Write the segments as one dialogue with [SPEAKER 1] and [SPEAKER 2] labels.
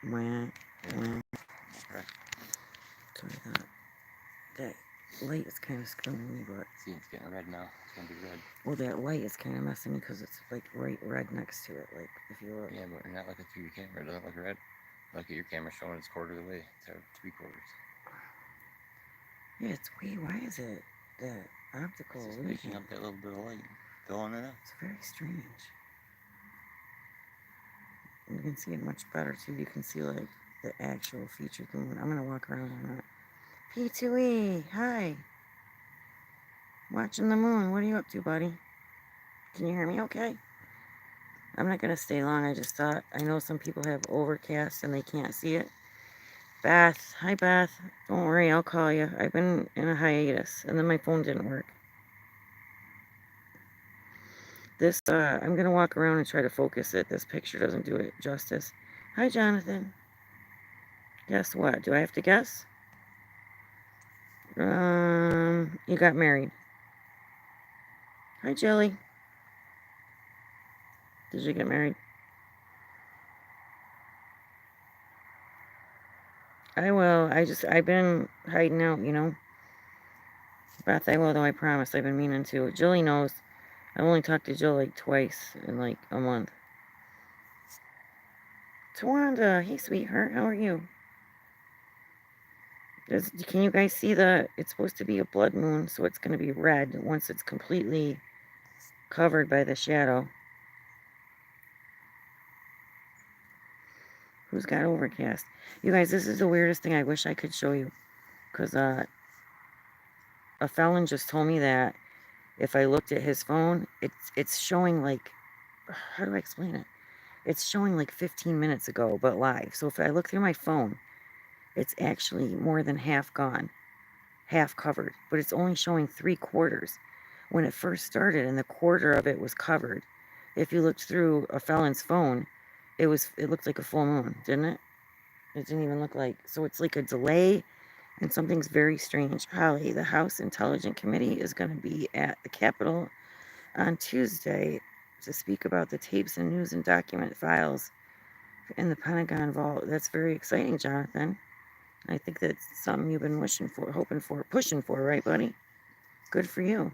[SPEAKER 1] Wah, wah.
[SPEAKER 2] Okay.
[SPEAKER 1] So I thought that light is kind of screwing me, but...
[SPEAKER 2] See, it's getting red now. It's going to be red.
[SPEAKER 1] Well, that light is kind of messing me because it's like right red next to it. Like, if you look.
[SPEAKER 2] Yeah, but you're not looking through your camera. It doesn't look red. Look at your camera showing it's quarter of the way. It's 3 quarters.
[SPEAKER 1] Yeah, it's weird. Why is it that optical
[SPEAKER 2] It's just
[SPEAKER 1] illusion?
[SPEAKER 2] picking up that little bit of light, filling it up.
[SPEAKER 1] It's very strange. And you can see it much better too. You can see like the actual feature of the moon. I'm gonna walk around on that. P2E, hi. Watching the moon. What are you up to, buddy? Can you hear me okay? I'm not gonna stay long. I just thought, I know some people have overcast and they can't see it. Beth, hi Beth. Don't worry, I'll call you. I've been in a hiatus and then my phone didn't work. This, I'm gonna walk around and try to focus it. This picture doesn't do it justice. Hi Jonathan. Guess what? Do I have to guess? You got married. Hi Jelly. Did you get married? I will. I've been hiding out, you know. Beth, I will, though, I promise. I've been meaning to. Jilly knows. I've only talked to Jill like twice in like a month. Tawanda, hey sweetheart, how are you? Can you guys see it's supposed to be a blood moon, so it's going to be red once it's completely covered by the shadow. Who's got overcast? You guys, this is the weirdest thing I wish I could show you. Because a Felon just told me that if I looked at his phone, it's showing like, how do I explain it? It's showing like 15 minutes ago, but live. So if I look through my phone, it's actually more than half gone, half covered, but it's only showing 3 quarters. When it first started and the quarter of it was covered, if you looked through a Felon's phone, it looked like a full moon, didn't it? It didn't even look like, so it's like a delay and something's very strange. Holly, the House Intelligence Committee is going to be at the Capitol on Tuesday to speak about the tapes and news and document files in the Pentagon vault. That's very exciting, Jonathan. I think that's something you've been wishing for, hoping for, pushing for, right, buddy? Good for you.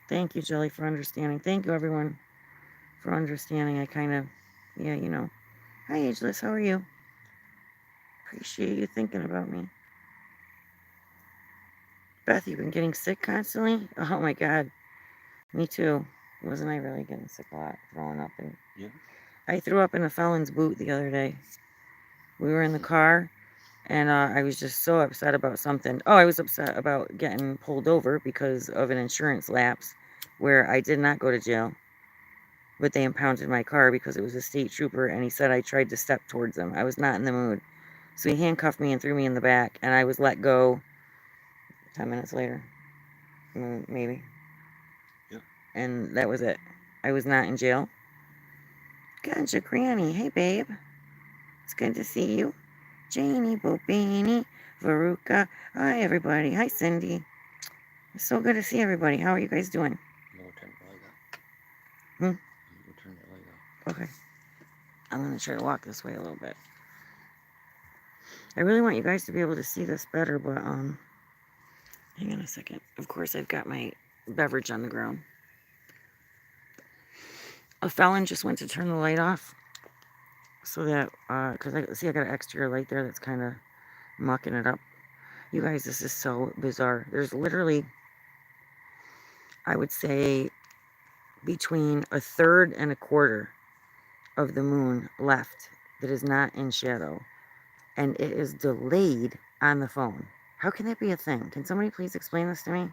[SPEAKER 1] Thank you, Jelly, for understanding. Thank you, everyone, for understanding. I kind of, yeah, you know. Hi, Ageless, how are you? Appreciate you thinking about me. Beth, you've been getting sick constantly? Oh my God. Me too. Wasn't I really getting sick a lot? Throwing up and...
[SPEAKER 2] Yeah.
[SPEAKER 1] I threw up in a Felon's boot the other day. We were in the car, and I was just so upset about something. Oh, I was upset about getting pulled over because of an insurance lapse where I did not go to jail. But they impounded my car because it was a state trooper, and he said I tried to step towards him. I was not in the mood. So he handcuffed me and threw me in the back, and I was let go 10 minutes later. Maybe.
[SPEAKER 2] Yep.
[SPEAKER 1] And that was it. I was not in jail. Gotcha, Granny. Hey, babe. It's good to see you. Janie, Bobini, Veruca. Hi, everybody. Hi, Cindy. It's so good to see everybody. How are you guys doing?
[SPEAKER 2] We'll turn the light up.
[SPEAKER 1] Hmm?
[SPEAKER 2] We'll turn the light up.
[SPEAKER 1] Okay. I'm going to try to walk this way a little bit. I really want you guys to be able to see this better, but, hang on a second. Of course, I've got my beverage on the ground. A Felon just went to turn the light off so that, because I got an extra light there that's kind of mucking it up. You guys, this is so bizarre. There's literally, I would say, between a third and a quarter of the moon left that is not in shadow, and it is delayed on the phone. How can that be a thing? Can somebody please explain this to me?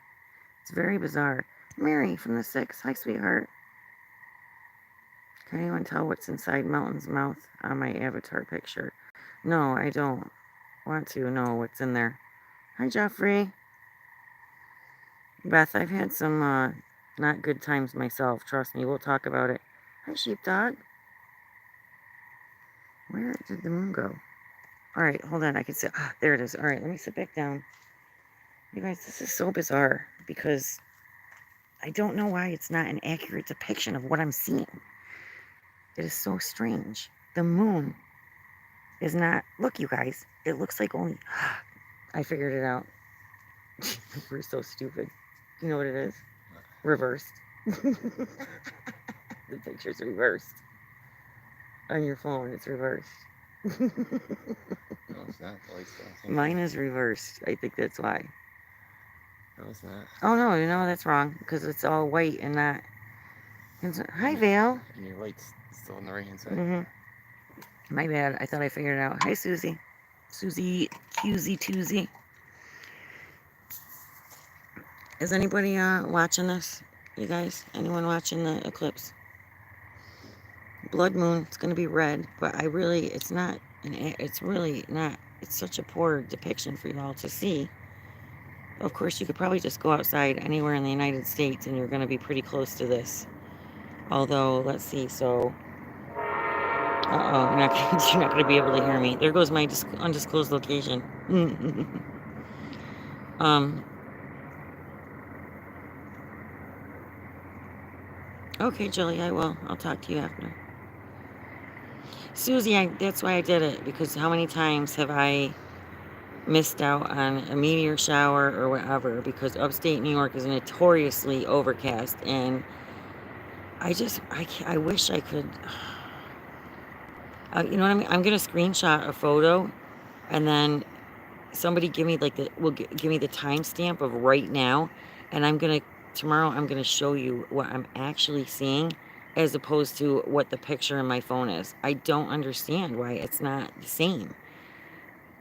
[SPEAKER 1] It's very bizarre. Mary from the 6. Hi, sweetheart. Can anyone tell what's inside Melton's mouth on my avatar picture? No, I don't want to know what's in there. Hi, Jeffrey. Beth, I've had some not good times myself. Trust me, we'll talk about it. Hi, sheepdog. Where did the moon go? All right, hold on. I can sit. Ah, there it is. All right, let me sit back down. You guys, this is so bizarre because I don't know why it's not an accurate depiction of what I'm seeing. It is so strange. the moon is not, look you guys, it looks like only, I figured it out. We're so stupid. You know what it is? Reversed. The picture's reversed. On your phone, it's reversed.
[SPEAKER 2] No, it's not. The light's still.
[SPEAKER 1] Mine is reversed. I think that's why.
[SPEAKER 2] No, it's not.
[SPEAKER 1] Oh no, that's wrong. Because it's all white and not. Hi, Vale.
[SPEAKER 2] And your light's still on the right hand side.
[SPEAKER 1] My bad. I thought I figured it out. Hi, Susie. Susie, Cusey, Toozy. Is anybody watching this? You guys? Anyone watching the eclipse? Blood moon. It's gonna be red, but it's not. It's really not. It's such a poor depiction for y'all to see. Of course, you could probably just go outside anywhere in the United States and you're going to be pretty close to this. Although, let's see, so... Uh-oh, you're not going to be able to hear me. There goes my undisclosed location. Okay, Julie, I will. I'll talk to you after. Susie, that's why I did it, because how many times have I missed out on a meteor shower or whatever, because upstate New York is notoriously overcast, and I wish I could, you know what I mean? I'm going to screenshot a photo, and then somebody give me like give me the timestamp of right now, and tomorrow I'm going to show you what I'm actually seeing, as opposed to what the picture in my phone is. I don't understand why it's not the same.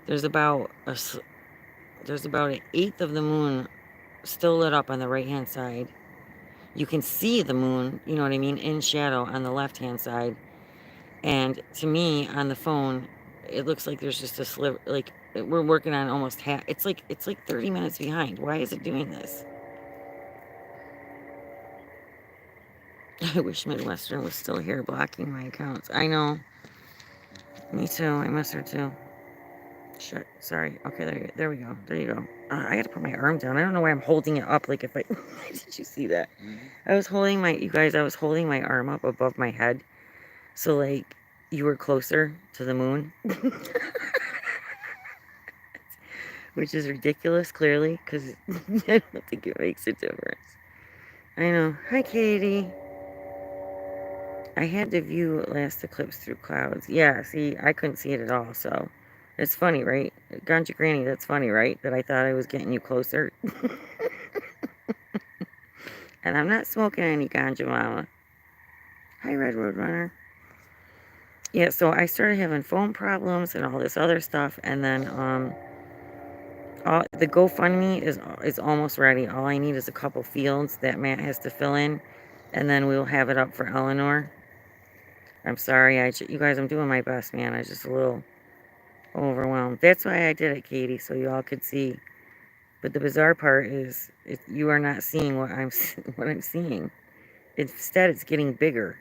[SPEAKER 1] There's about an eighth of the moon still lit up on the right hand side. You can see the moon, you know what I mean, in shadow on the left hand side. And to me, on the phone, it looks like there's just a sliver, like we're working on almost half. It's like 30 minutes behind. Why is it doing this? I wish Midwestern was still here blocking my accounts. I know. Me too. I miss her too. Shit. Sorry. Okay, there we go. There you go. I had to put my arm down. I don't know why I'm holding it up. Like if I... Did you see that? I was holding my... You guys, I was holding my arm up above my head. So like you were closer to the moon. Which is ridiculous, clearly, because I don't think it makes a difference. I know. Hi, Katie. I had to view last eclipse through clouds. Yeah, see, I couldn't see it at all, so... It's funny, right? Ganja Granny, that's funny, right? That I thought I was getting you closer. And I'm not smoking any ganja, Mama. Hi, Red Road Runner. Yeah, so I started having phone problems and all this other stuff, and then, the GoFundMe is almost ready. All I need is a couple fields that Matt has to fill in, and then we'll have it up for Eleanor. I'm sorry, you guys, I'm doing my best, man. I'm just a little overwhelmed. That's why I did it, Katie, so you all could see. But the bizarre part is, you are not seeing what I'm seeing. Instead, it's getting bigger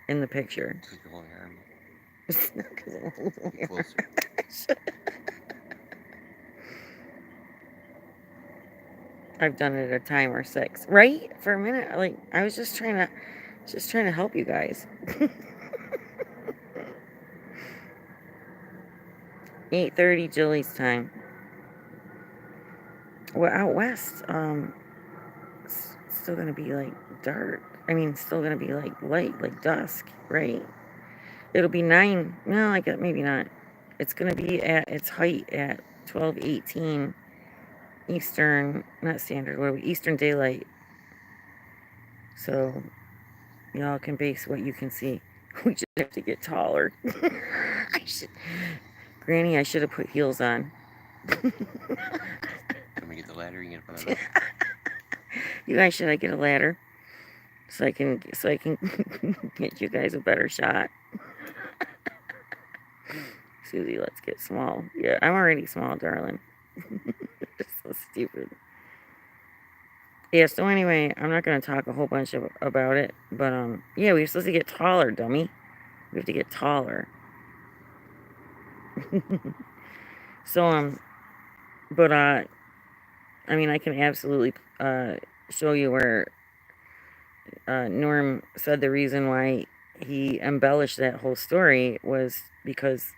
[SPEAKER 1] in the picture. It's not because I'm holding my arm. I've done it at a time or 6, right? For a minute, like I was just trying to help you guys. 8:30 Julie's time. Well, out west, it's still gonna be like dark. I mean, it's still gonna be like light, like dusk, right? It'll be 9. No, I guess maybe not. It's gonna be at its height at 12:18 Eastern, not standard. What are we? Eastern daylight. So y'all can base what you can see. We just have to get taller. Granny, I should have put heels on.
[SPEAKER 2] Let me get the ladder. You can put it on.
[SPEAKER 1] You guys, should I get a ladder so I can get you guys a better shot? Susie, let's get small. Yeah, I'm already small, darling. It's so stupid. Yeah, so anyway, I'm not going to talk a whole bunch about it, but yeah, we're supposed to get taller, dummy. We have to get taller. So but I mean, I can absolutely show you where Norm said the reason why he embellished that whole story was because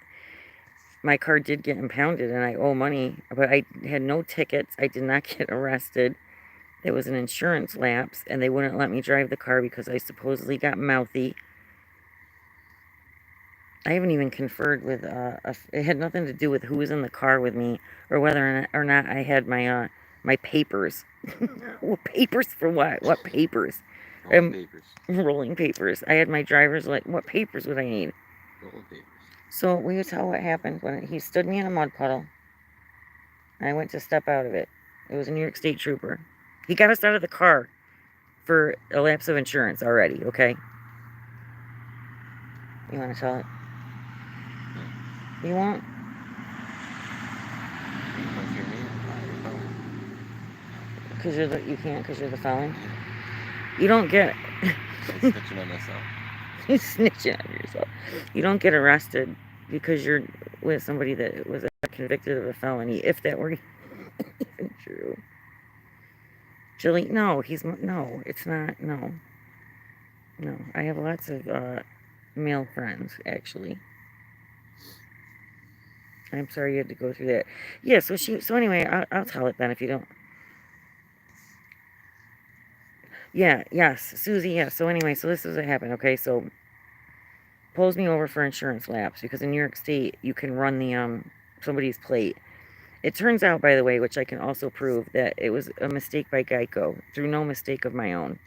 [SPEAKER 1] my car did get impounded and I owe money, but I had no tickets. I did not get arrested. There was an insurance lapse, and they wouldn't let me drive the car because I supposedly got mouthy. I haven't even conferred with, it had nothing to do with who was in the car with me or whether or not I had my, my papers. What papers for what? What papers?
[SPEAKER 2] Rolling papers.
[SPEAKER 1] Rolling papers. I had my driver's what papers would I need?
[SPEAKER 2] Rolling papers.
[SPEAKER 1] So will you tell what happened when he stood me in a mud puddle? I went to step out of it. It was a New York State trooper. He got us out of the car for a lapse of insurance already, okay? You want to tell it?
[SPEAKER 2] Yeah.
[SPEAKER 1] You won't? Because you can't because you're the felon?
[SPEAKER 2] Yeah.
[SPEAKER 1] You don't get...
[SPEAKER 2] I'm snitching on myself.
[SPEAKER 1] You're snitching on yourself. You don't get arrested because you're with somebody that was convicted of a felony, if that were even true. Jilly, no, it's not, no. No, I have lots of male friends, actually. I'm sorry you had to go through that. Yeah, so anyway, I'll tell it then if you don't. Yeah, yes, Susie, yeah. So anyway, so this is what happened, okay? So pulls me over for insurance lapse because in New York State you can run the somebody's plate. It turns out, by the way, which I can also prove, that it was a mistake by Geico through no mistake of my own.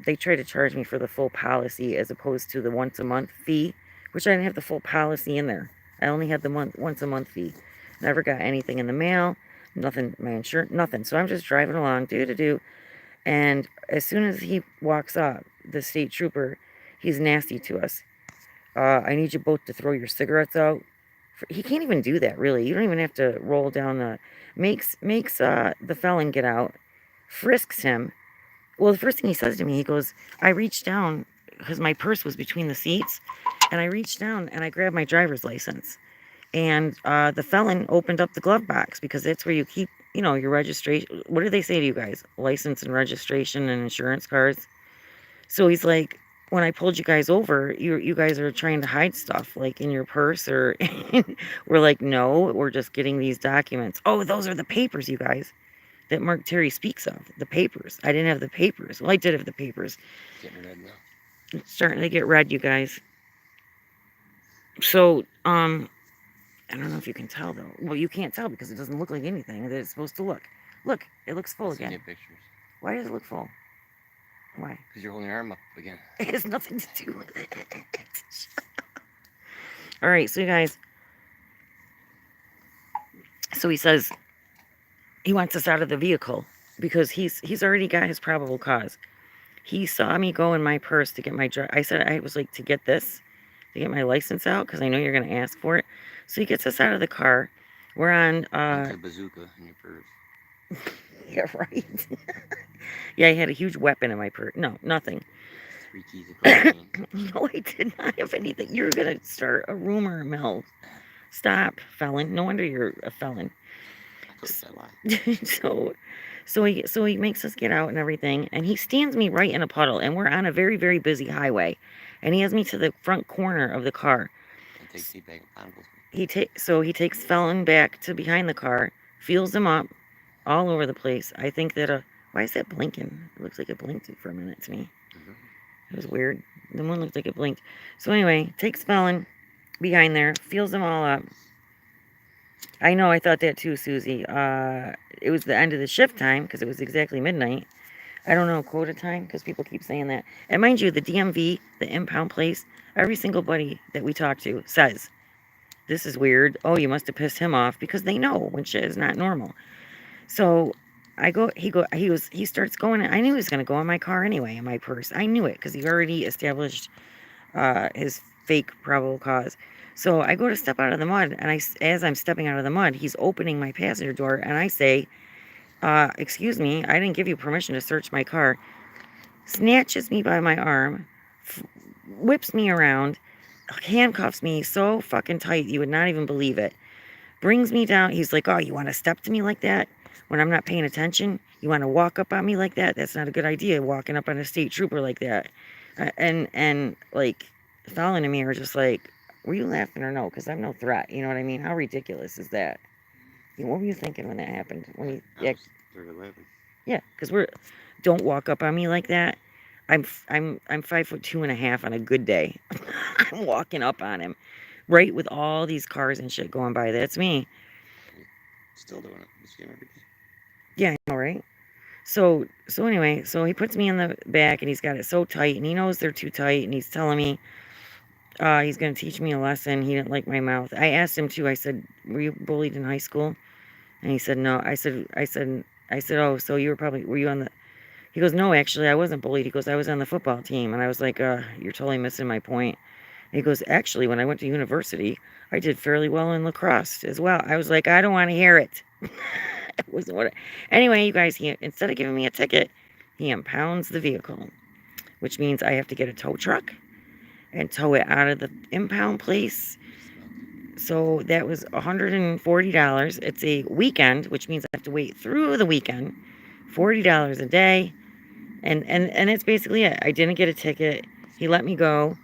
[SPEAKER 1] They tried to charge me for the full policy as opposed to the once a month fee, which I didn't have the full policy in there. I only had the once a month fee. Never got anything in the mail, nothing, my insurance, nothing. So I'm just driving along, and as soon as he walks up, the state trooper, he's nasty to us. I need you both to throw your cigarettes out. He can't even do that, really. You don't even have to roll down the... Makes the felon get out, frisks him. Well, the first thing he says to me, he goes, I reached down, because my purse was between the seats, and I reached down and I grabbed my driver's license. And the felon opened up the glove box, because that's where you keep, your registration. What do they say to you guys? License and registration and insurance cards. So he's like, when I pulled you guys over, you guys are trying to hide stuff, like in your purse, or we're like, no, we're just getting these documents. Oh, those are the papers, you guys, that Mark Terry speaks of. The papers. I didn't have the papers. Well, I did have the papers.
[SPEAKER 2] Getting red now.
[SPEAKER 1] It's starting to get red, you guys. So, I don't know if you can tell, though. Well, you can't tell because it doesn't look like anything that it's supposed to look. Look, it looks full again.
[SPEAKER 2] Pictures.
[SPEAKER 1] Why does it look full? Why?
[SPEAKER 2] Because you're holding your arm up again.
[SPEAKER 1] It has nothing to do with it. All right, so you guys. So he says he wants us out of the vehicle because he's already got his probable cause. He saw me go in my purse to get my I said I was like, to get my license out because I know you're going to ask for it. So he gets us out of the car. We're on...
[SPEAKER 2] a bazooka in your purse.
[SPEAKER 1] Yeah, right. Yeah, I had a huge weapon in my purse. No, nothing.
[SPEAKER 2] 3 keys of cocaine.
[SPEAKER 1] No, I did not have anything. You're going to start a rumor mill. Stop, felon. No wonder you're a felon.
[SPEAKER 2] I told you that lie.
[SPEAKER 1] So he makes us get out and everything, and he stands me right in a puddle, and we're on a very, very busy highway, and he has me to the front corner of the car.
[SPEAKER 2] And takes me back and
[SPEAKER 1] he takes Felon back to behind the car, feels him up all over the place. I think that why is that blinking? It looks like it blinked for a minute to me. Mm-hmm. It was weird. The one looked like it blinked. So anyway, takes Felon behind there, feels them all up. I know, I thought that too, Susie. It was the end of the shift time because it was exactly midnight. I don't know quota time because people keep saying that. And mind you, the DMV, the impound place, every single buddy that we talk to says, this is weird. Oh, you must have pissed him off, because they know when shit is not normal. So he starts going. I knew he was going to go in my car anyway, in my purse. I knew it because he already established his fake probable cause. So I go to step out of the mud, and as I'm stepping out of the mud, he's opening my passenger door, and I say, excuse me, I didn't give you permission to search my car. Snatches me by my arm, whips me around, handcuffs me so fucking tight you would not even believe it. Brings me down. He's like, oh, you want to step to me like that when I'm not paying attention? You want to walk up on me like that? That's not a good idea, walking up on a state trooper like that. And like, Felon and me are just like, were you laughing or no? Because I'm no threat. You know what I mean? How ridiculous is that? What were you thinking when that happened? When
[SPEAKER 2] I
[SPEAKER 1] he,
[SPEAKER 2] was started laughing.
[SPEAKER 1] yeah, because don't walk up on me like that. I'm 5'2.5" on a good day. I'm walking up on him, right, with all these cars and shit going by. That's me.
[SPEAKER 2] Still doing it. You see him every day.
[SPEAKER 1] Yeah, I know, right? So anyway, so he puts me in the back and he's got it so tight and he knows they're too tight and he's telling me he's gonna teach me a lesson. He didn't like my mouth. I asked him too. I said, "Were you bullied in high school?" And he said, "No." I said, "Oh, so were you on the?" He goes, "No, actually, I wasn't bullied." He goes, "I was on the football team." And I was like, "You're totally missing my point." And he goes, "Actually, when I went to university, I did fairly well in lacrosse as well." I was like, "I don't want to hear it." It wasn't what. Anyway, you guys, instead of giving me a ticket, he impounds the vehicle, which means I have to get a tow truck and tow it out of the impound place. So that was $140. It's a weekend, which means I have to wait through the weekend. $40 a day. And that's basically it. I didn't get a ticket. He let me go.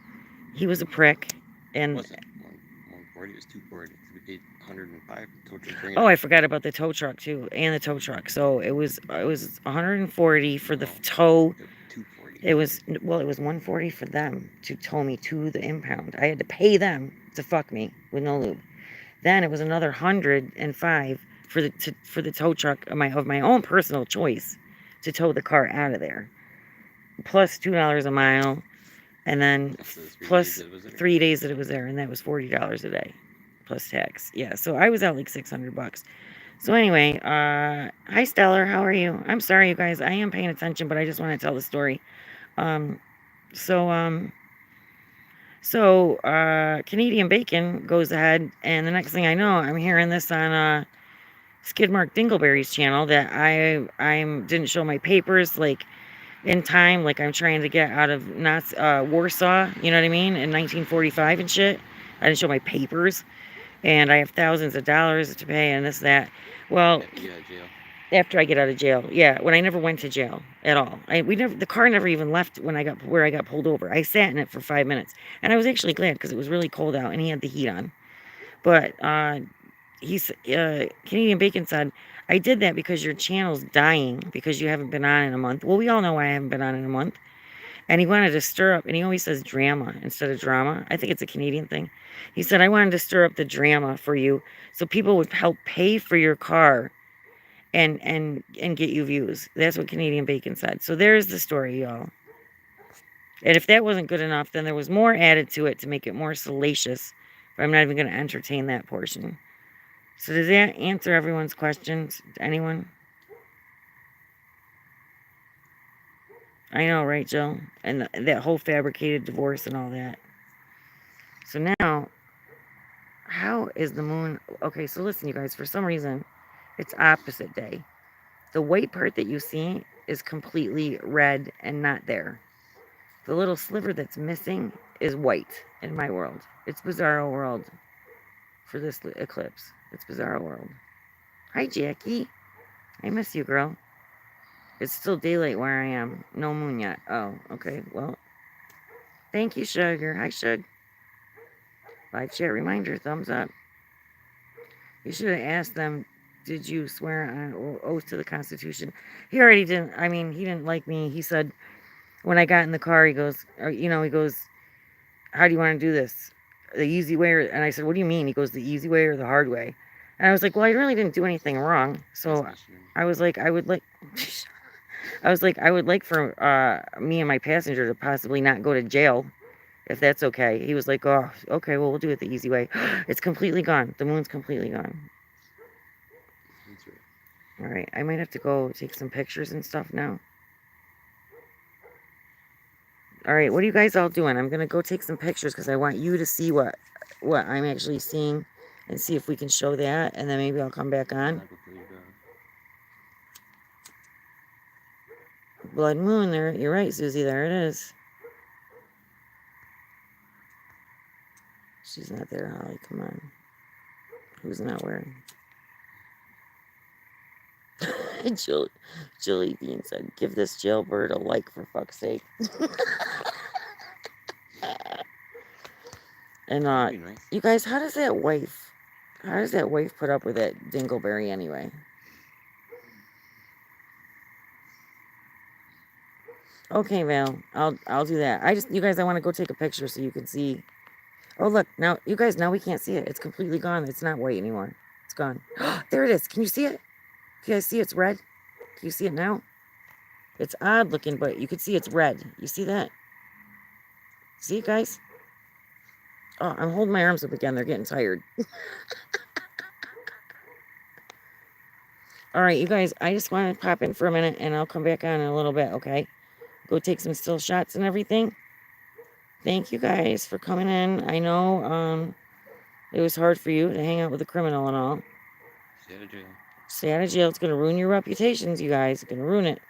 [SPEAKER 1] He was a prick. And
[SPEAKER 2] It wasn't 140. It was 240. We paid 105. Tow truck bring it
[SPEAKER 1] oh,
[SPEAKER 2] up.
[SPEAKER 1] I forgot about the tow truck too, and the tow truck. So it was 140 for the tow.
[SPEAKER 2] 240.
[SPEAKER 1] It was 140 for them to tow me to the impound. I had to pay them to fuck me with no lube. Then it was another 105 for the tow truck of my own personal choice to tow the car out of there, plus $2 a mile, and then plus 3 days that it was there, and that was $40 a day, plus tax. Yeah, so I was out like $600. So anyway, hi Stellar, how are you? I'm sorry, you guys, I am paying attention, but I just want to tell the story. Um, so Canadian Bacon goes ahead, and the next thing I know, I'm hearing this on Skidmark Dingleberry's channel that I didn't show my papers like in time, like I'm trying to get out of Warsaw, you know what I mean, in 1945 and shit. I didn't show my papers, and I have thousands of dollars to pay and this that. Well, after I get out of jail, yeah, when I never went to jail at all. The car never even left when I got pulled over. I sat in it for 5 minutes, and I was actually glad because it was really cold out and he had the heat on. But Canadian Bacon said, I did that because your channel's dying because you haven't been on in a month. Well, we all know why I haven't been on in a month. And he wanted to stir up, and he always says drama instead of drama. I think it's a Canadian thing. He said, I wanted to stir up the drama for you so people would help pay for your car and get you views. That's what Canadian Bacon said. So there's the story, y'all. And if that wasn't good enough, then there was more added to it to make it more salacious. But I'm not even going to entertain that portion. So does that answer everyone's questions? Anyone? I know, right, Jill? And that whole fabricated divorce and all that. So now, how is the moon? Okay, so listen, you guys. For some reason, it's opposite day. The white part that you see is completely red and not there. The little sliver that's missing is white in my world. It's bizarro world for this eclipse. It's bizarro world. Hi, Jackie. I miss you, girl. It's still daylight where I am. No moon yet. Oh, okay. Well, thank you, Sugar. Hi, Shug. Live chat reminder. Thumbs up. You should have asked them, did you swear on oath to the Constitution? He already didn't. I mean, he didn't like me. He said, when I got in the car, he goes, how do you want to do this? The easy way? And I said, what do you mean? He goes, the easy way or the hard way? And I was like, well, I really didn't do anything wrong. So I was like, I would like for me and my passenger to possibly not go to jail, if that's okay. He was like, oh, okay, well, we'll do it the easy way. It's completely gone. The moon's completely gone. All right, I might have to go take some pictures and stuff now. All right, what are you guys all doing? I'm going to go take some pictures because I want you to see what I'm actually seeing and see if we can show that, and then maybe I'll come back on. Blood moon there. You're right, Susie. There it is. She's not there, Holly. Come on. Who's not wearing? Julie Bean said, give this jailbird a like for fuck's sake. And
[SPEAKER 2] That'd be nice.
[SPEAKER 1] you guys, how does that wife put up with that dingleberry anyway? Okay, Val, I'll do that. You guys, I want to go take a picture so you can see. Oh, look, now, you guys, now we can't see it. It's completely gone. It's not white anymore. It's gone. There it is. Can you see it? Can you guys see it's red? Can you see it now? It's odd looking, but you can see it's red. You see that? See it, guys? Oh, I'm holding my arms up again. They're getting tired. All right, you guys, I just want to pop in for a minute, and I'll come back on in a little bit, okay? Go take some still shots and everything. Thank you guys for coming in. I know it was hard for you to hang out with a criminal and all.
[SPEAKER 2] Stay out of jail.
[SPEAKER 1] Stay out of jail. It's going to ruin your reputations, you guys. It's going to ruin it.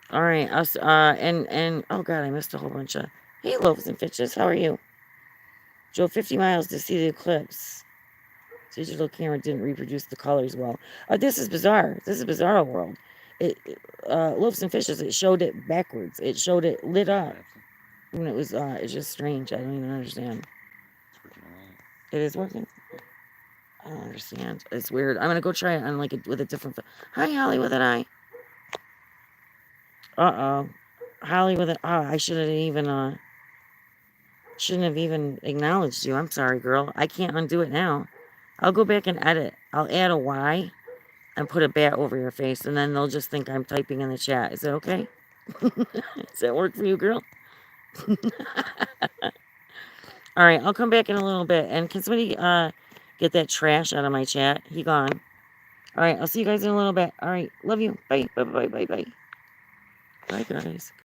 [SPEAKER 1] All right, and oh God, I missed a whole bunch of... Hey, Loaves and Fitches, how are you? Drove 50 miles to see the eclipse. Digital camera didn't reproduce the colors well. This is bizarre. This is Bizarro World. Loaves and Fishes, it showed it backwards. It showed it lit up. And it's just strange. I don't even understand.
[SPEAKER 2] It's working all right.
[SPEAKER 1] It is working? I don't understand. It's weird. I'm going to go try it on with a different... Hi, Holly with an eye. Uh-oh. Holly with an... Oh, I shouldn't have even acknowledged you. I'm sorry, girl. I can't undo it now. I'll go back and edit. I'll add a Y and put a bat over your face, and then they'll just think I'm typing in the chat. Is that okay? Does that work for you, girl? All right, I'll come back in a little bit. And can somebody get that trash out of my chat? He gone. All right, I'll see you guys in a little bit. All right, love you. Bye, bye, bye, bye, bye. Bye, guys.